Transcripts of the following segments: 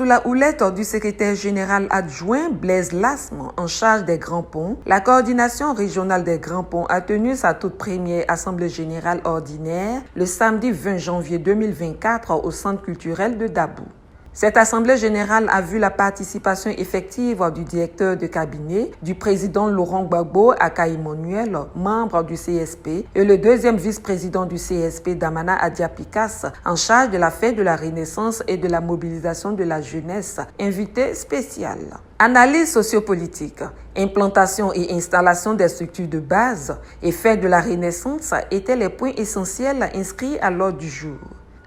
Sous la houlette du secrétaire général adjoint Blaise Lasme, en charge des Grands Ponts, la coordination régionale des Grands Ponts a tenu sa toute première assemblée générale ordinaire le samedi 20 janvier 2024 au Centre culturel de Dabou. Cette assemblée générale a vu la participation effective du directeur de cabinet, du président Laurent Gbagbo Aka-Emmanuel, membre du CSP, et le deuxième vice-président du CSP Damana Adiapikas, en charge de la fête de la Renaissance et de la mobilisation de la jeunesse, invité spécial. Analyse sociopolitique, implantation et installation des structures de base et fête de la Renaissance étaient les points essentiels inscrits à l'ordre du jour.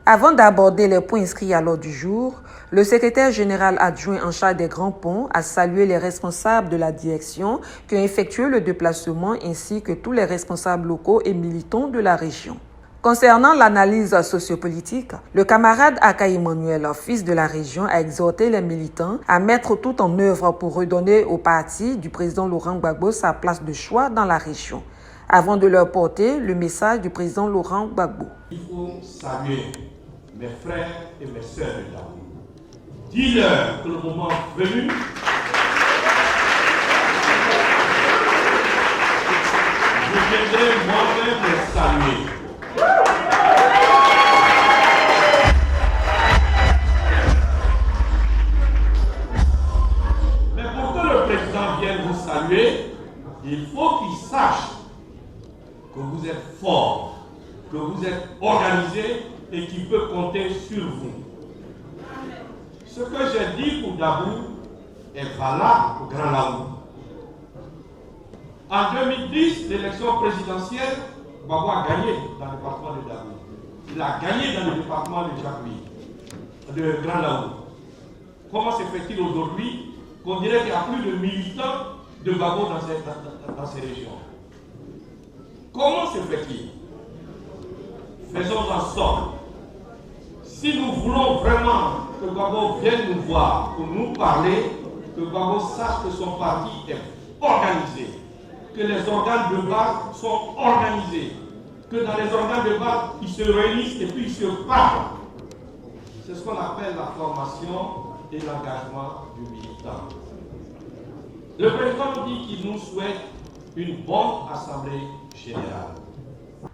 Avant d'aborder les points inscrits à l'ordre du jour, le secrétaire général adjoint en charge des Grands Ponts a salué les responsables de la direction qui ont effectué le déplacement ainsi que tous les responsables locaux et militants de la région. Concernant l'analyse sociopolitique, le camarade Aka-Emmanuel, fils de la région, a exhorté les militants à mettre tout en œuvre pour redonner au parti du président Laurent Gbagbo sa place de choix dans la région, avant de leur porter le message du président Laurent Gbagbo. Il faut saluer mes frères et mes sœurs de Dabou. Dis-leur que le moment venu, je viendrai moi-même les saluer. Mais pour que le président vienne vous saluer, il faut qu'il sache que vous êtes fort, que vous êtes organisé et qu'il peut compter sur vous. Ce que j'ai dit pour Dabou est valable pour Grand Laou. En 2010, l'élection présidentielle, Gbagbo a gagné dans le département de Dabou. Il a gagné dans le département de Jacouy, de Grand Laou. Comment se fait-il aujourd'hui qu'on dirait qu'il y a plus de militants de Gbagbo dans ces régions? Comment se fait-il? Faisons en sorte, si nous voulons vraiment que Gbagbo vienne nous voir, pour nous parler, que Gbagbo sache que son parti est organisé, que les organes de base sont organisés, que dans les organes de base, ils se réunissent et puis ils se parlent. C'est ce qu'on appelle la formation et l'engagement du militant. Le président dit qu'il nous souhaite une bonne assemblée générale.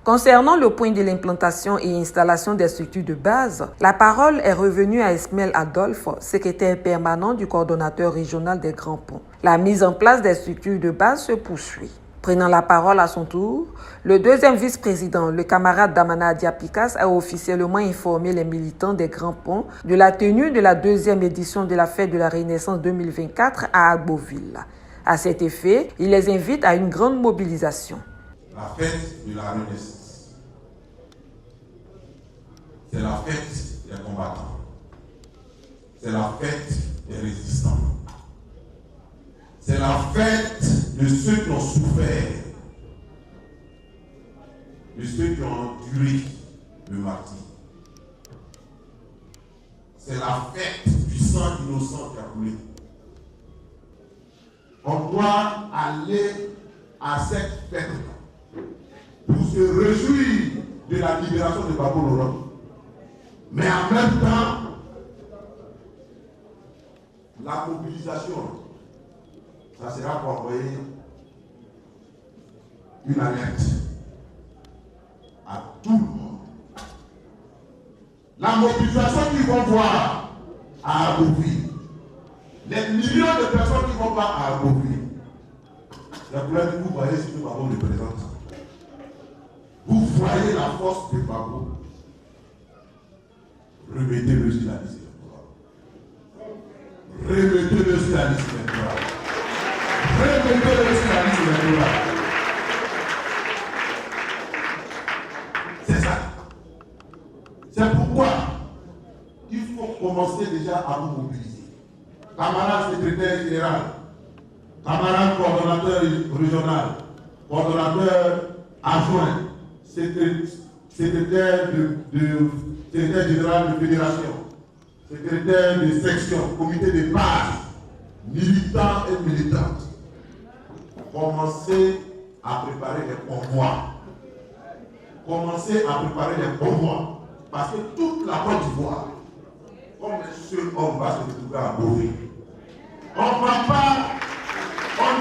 Concernant le point de l'implantation et installation des structures de base, la parole est revenue à Ismaël Adolphe, secrétaire permanent du coordonnateur régional des Grands Ponts. La mise en place des structures de base se poursuit. Prenant la parole à son tour, le deuxième vice-président, le camarade Damana Adiapikas, a officiellement informé les militants des Grands Ponts de la tenue de la deuxième édition de la fête de la Renaissance 2024 à Agboville. À cet effet, il les invite à une grande mobilisation. La fête de la Renaissance, c'est la fête des combattants, c'est la fête des résistants, c'est la fête de ceux qui ont souffert, de ceux qui ont enduré le martyre. C'est la fête du sang innocent qui a coulé. On doit aller à cette fête pour se réjouir de la libération de Gbagbo Laurent. Mais en même temps, la mobilisation, ça sera pour envoyer une alerte à tout le monde. La mobilisation qu'ils vont voir à Agboville, les millions de personnes qui vont voir à Agboville, la couleur que vous voyez ce que Gbagbo représente. Vous voyez la force de Gbagbo. Remettez-le sur la liste électorale. Remettez-le sur la liste électorale. Remettez-le sur la liste électorale. C'est ça. C'est pourquoi il faut commencer déjà à vous mobiliser. Camarade secrétaire général, camarade coordonnateur régional, coordonnateur adjoint, secrétaire général de fédération, secrétaire de section, comité de base, militants et militantes. Commencez à préparer des convois. Commencez à préparer des convois. Parce que toute la Côte d'Ivoire, comme un seul homme va se retrouver à Beauvais. On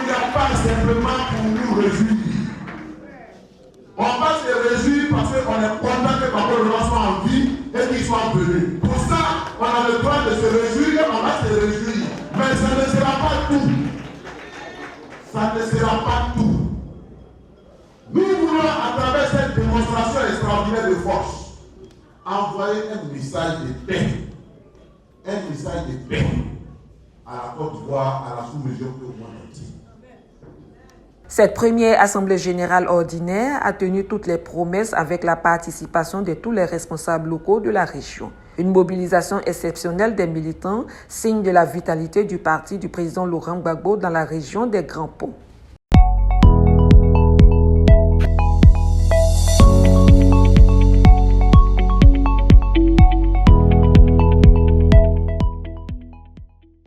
n'ira pas simplement pour nous réjouir. On va se réjouir parce qu'on est content que Papa Laurent soit en vie et qu'il soit venu. Pour ça, on a le droit de se réjouir et on va se réjouir. Mais ça ne sera pas tout. Ça ne sera pas tout. Nous voulons, à travers cette démonstration extraordinaire de force, envoyer un message de paix. Un message de paix à la Côte d'Ivoire, à la sous-région et au monde entier. Cette première Assemblée générale ordinaire a tenu toutes les promesses avec la participation de tous les responsables locaux de la région. Une mobilisation exceptionnelle des militants, signe de la vitalité du parti du président Laurent Gbagbo dans la région des Grands Ponts.